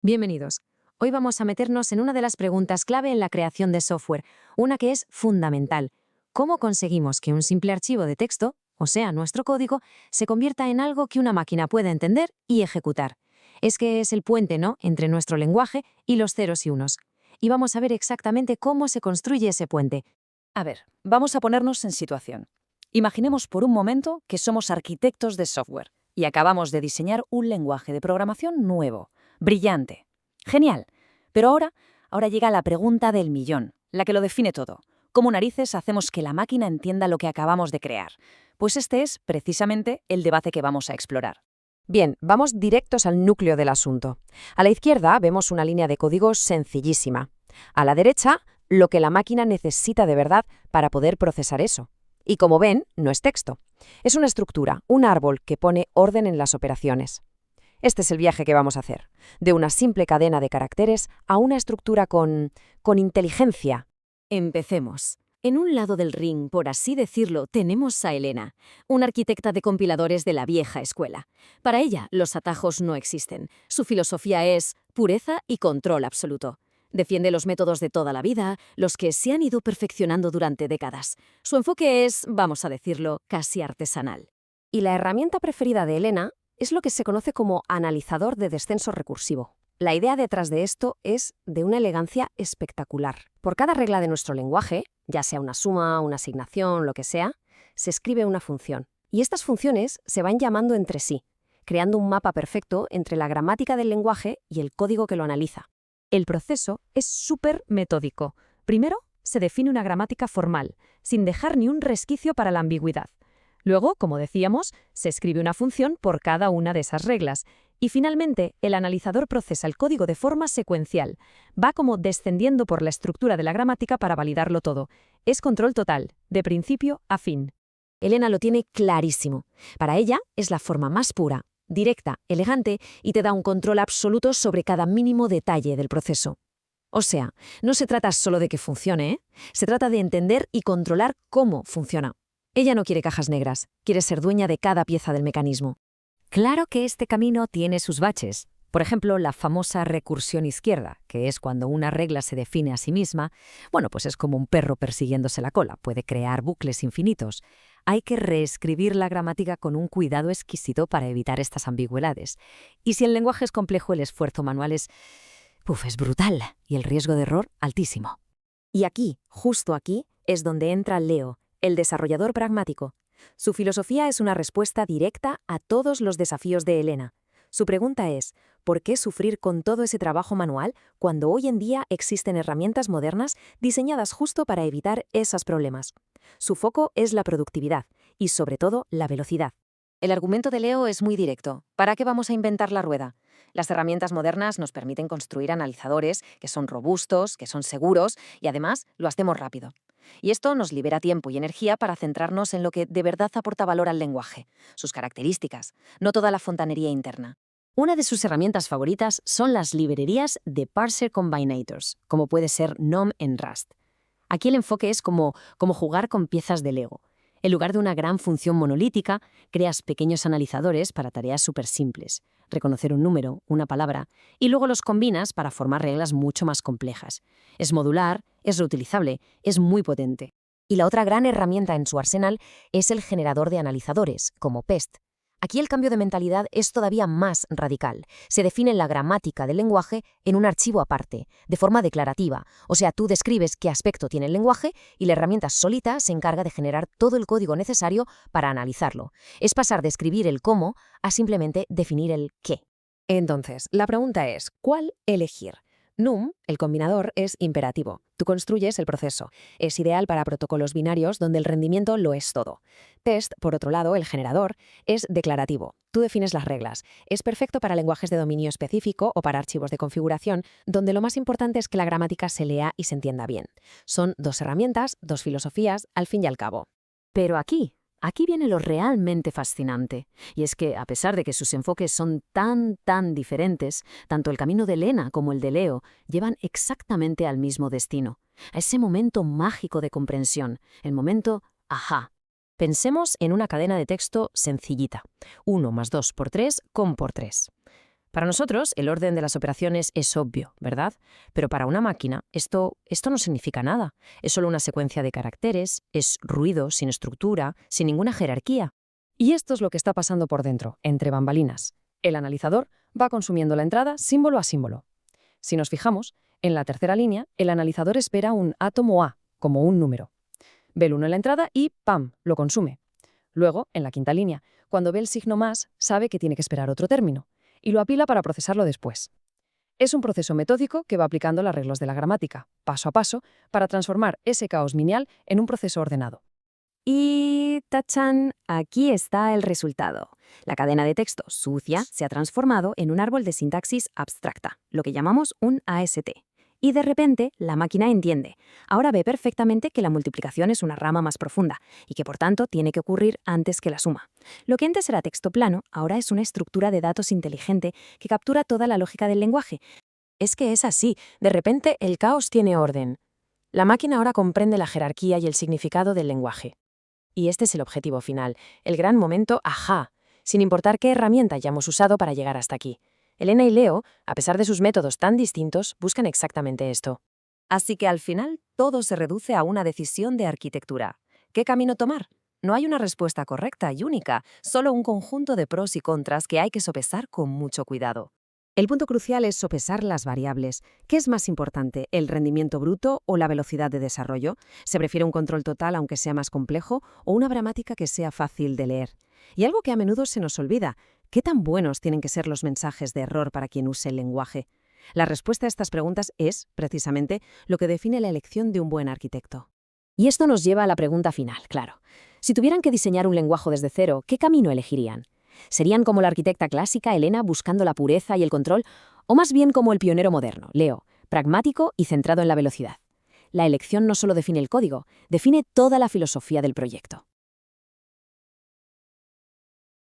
Bienvenidos. Hoy vamos a meternos en una de las preguntas clave en la creación de software, una que es fundamental. ¿Cómo conseguimos que un simple archivo de texto, o sea, nuestro código, se convierta en algo que una máquina pueda entender y ejecutar? Es que es el puente, ¿no?, entre nuestro lenguaje y los ceros y unos. Y vamos a ver exactamente cómo se construye ese puente. A ver, vamos a ponernos en situación. Imaginemos por un momento que somos arquitectos de software y acabamos de diseñar un lenguaje de programación nuevo, brillante. Genial. Pero ahora llega la pregunta del millón, la que lo define todo. ¿Cómo narices hacemos que la máquina entienda lo que acabamos de crear? Pues este es, precisamente, el debate que vamos a explorar. Bien, vamos directos al núcleo del asunto. A la izquierda vemos una línea de código sencillísima. A la derecha, lo que la máquina necesita de verdad para poder procesar eso. Y como ven, no es texto. Es una estructura, un árbol que pone orden en las operaciones. Este es el viaje que vamos a hacer, de una simple cadena de caracteres a una estructura con inteligencia. Empecemos. En un lado del ring, por así decirlo, tenemos a Elena, una arquitecta de compiladores de la vieja escuela. Para ella, los atajos no existen. Su filosofía es pureza y control absoluto. Defiende los métodos de toda la vida, los que se han ido perfeccionando durante décadas. Su enfoque es, vamos a decirlo, casi artesanal. Y la herramienta preferida de Elena es lo que se conoce como analizador de descenso recursivo. La idea detrás de esto es de una elegancia espectacular. Por cada regla de nuestro lenguaje, ya sea una suma, una asignación, lo que sea, se escribe una función. Y estas funciones se van llamando entre sí, creando un mapa perfecto entre la gramática del lenguaje y el código que lo analiza. El proceso es súper metódico. Primero, se define una gramática formal, sin dejar ni un resquicio para la ambigüedad. Luego, como decíamos, se escribe una función por cada una de esas reglas. Y finalmente, el analizador procesa el código de forma secuencial. Va como descendiendo por la estructura de la gramática para validarlo todo. Es control total, de principio a fin. Elena lo tiene clarísimo. Para ella es la forma más pura, directa, elegante y te da un control absoluto sobre cada mínimo detalle del proceso. O sea, no se trata solo de que funcione, ¿eh? Se trata de entender y controlar cómo funciona. Ella no quiere cajas negras, quiere ser dueña de cada pieza del mecanismo. Claro que este camino tiene sus baches. Por ejemplo, la famosa recursión izquierda, que es cuando una regla se define a sí misma. Bueno, pues es como un perro persiguiéndose la cola, puede crear bucles infinitos. Hay que reescribir la gramática con un cuidado exquisito para evitar estas ambigüedades. Y si el lenguaje es complejo, el esfuerzo manual es brutal y el riesgo de error altísimo. Y aquí, justo aquí, es donde entra Leo, el desarrollador pragmático. Su filosofía es una respuesta directa a todos los desafíos de Elena. Su pregunta es, ¿por qué sufrir con todo ese trabajo manual cuando hoy en día existen herramientas modernas diseñadas justo para evitar esos problemas? Su foco es la productividad y, sobre todo, la velocidad. El argumento de Leo es muy directo. ¿Para qué vamos a inventar la rueda? Las herramientas modernas nos permiten construir analizadores que son robustos, que son seguros y además lo hacemos rápido. Y esto nos libera tiempo y energía para centrarnos en lo que de verdad aporta valor al lenguaje, sus características, no toda la fontanería interna. Una de sus herramientas favoritas son las librerías de Parser Combinators, como puede ser NOM en Rust. Aquí el enfoque es como jugar con piezas de Lego. En lugar de una gran función monolítica, creas pequeños analizadores para tareas súper simples, reconocer un número, una palabra, y luego los combinas para formar reglas mucho más complejas. Es modular, es reutilizable, es muy potente. Y la otra gran herramienta en su arsenal es el generador de analizadores, como PEST. Aquí el cambio de mentalidad es todavía más radical. Se define la gramática del lenguaje en un archivo aparte, de forma declarativa. O sea, tú describes qué aspecto tiene el lenguaje y la herramienta solita se encarga de generar todo el código necesario para analizarlo. Es pasar de escribir el cómo a simplemente definir el qué. Entonces, la pregunta es, ¿cuál elegir? NUM, el combinador, es imperativo. Tú construyes el proceso. Es ideal para protocolos binarios donde el rendimiento lo es todo. PEST, por otro lado, el generador, es declarativo. Tú defines las reglas. Es perfecto para lenguajes de dominio específico o para archivos de configuración, donde lo más importante es que la gramática se lea y se entienda bien. Son dos herramientas, dos filosofías, al fin y al cabo. Pero aquí viene lo realmente fascinante. Y es que, a pesar de que sus enfoques son tan diferentes, tanto el camino de Elena como el de Leo llevan exactamente al mismo destino, a ese momento mágico de comprensión, el momento ajá. Pensemos en una cadena de texto sencillita. 1 más 2 por 3 con por 3. Para nosotros, el orden de las operaciones es obvio, ¿verdad? Pero para una máquina, esto no significa nada. Es solo una secuencia de caracteres, es ruido, sin estructura, sin ninguna jerarquía. Y esto es lo que está pasando por dentro, entre bambalinas. El analizador va consumiendo la entrada símbolo a símbolo. Si nos fijamos, en la tercera línea, el analizador espera un átomo A, como un número. Ve el 1 en la entrada y ¡pam!, lo consume. Luego, en la quinta línea, cuando ve el signo más, sabe que tiene que esperar otro término, y lo apila para procesarlo después. Es un proceso metódico que va aplicando las reglas de la gramática, paso a paso, para transformar ese caos lineal en un proceso ordenado. Y ¡tachán! Aquí está el resultado. La cadena de texto sucia se ha transformado en un árbol de sintaxis abstracta, lo que llamamos un AST. Y de repente, la máquina entiende. Ahora ve perfectamente que la multiplicación es una rama más profunda y que por tanto tiene que ocurrir antes que la suma. Lo que antes era texto plano, ahora es una estructura de datos inteligente que captura toda la lógica del lenguaje. Es que es así, de repente el caos tiene orden. La máquina ahora comprende la jerarquía y el significado del lenguaje. Y este es el objetivo final, el gran momento ¡ajá!, sin importar qué herramienta hayamos usado para llegar hasta aquí. Elena y Leo, a pesar de sus métodos tan distintos, buscan exactamente esto. Así que al final todo se reduce a una decisión de arquitectura. ¿Qué camino tomar? No hay una respuesta correcta y única, solo un conjunto de pros y contras que hay que sopesar con mucho cuidado. El punto crucial es sopesar las variables. ¿Qué es más importante, el rendimiento bruto o la velocidad de desarrollo? ¿Se prefiere un control total aunque sea más complejo o una gramática que sea fácil de leer? Y algo que a menudo se nos olvida, ¿qué tan buenos tienen que ser los mensajes de error para quien use el lenguaje? La respuesta a estas preguntas es, precisamente, lo que define la elección de un buen arquitecto. Y esto nos lleva a la pregunta final, claro. Si tuvieran que diseñar un lenguaje desde cero, ¿qué camino elegirían? ¿Serían como la arquitecta clásica, Elena, buscando la pureza y el control? ¿O más bien como el pionero moderno, Leo, pragmático y centrado en la velocidad? La elección no solo define el código, define toda la filosofía del proyecto.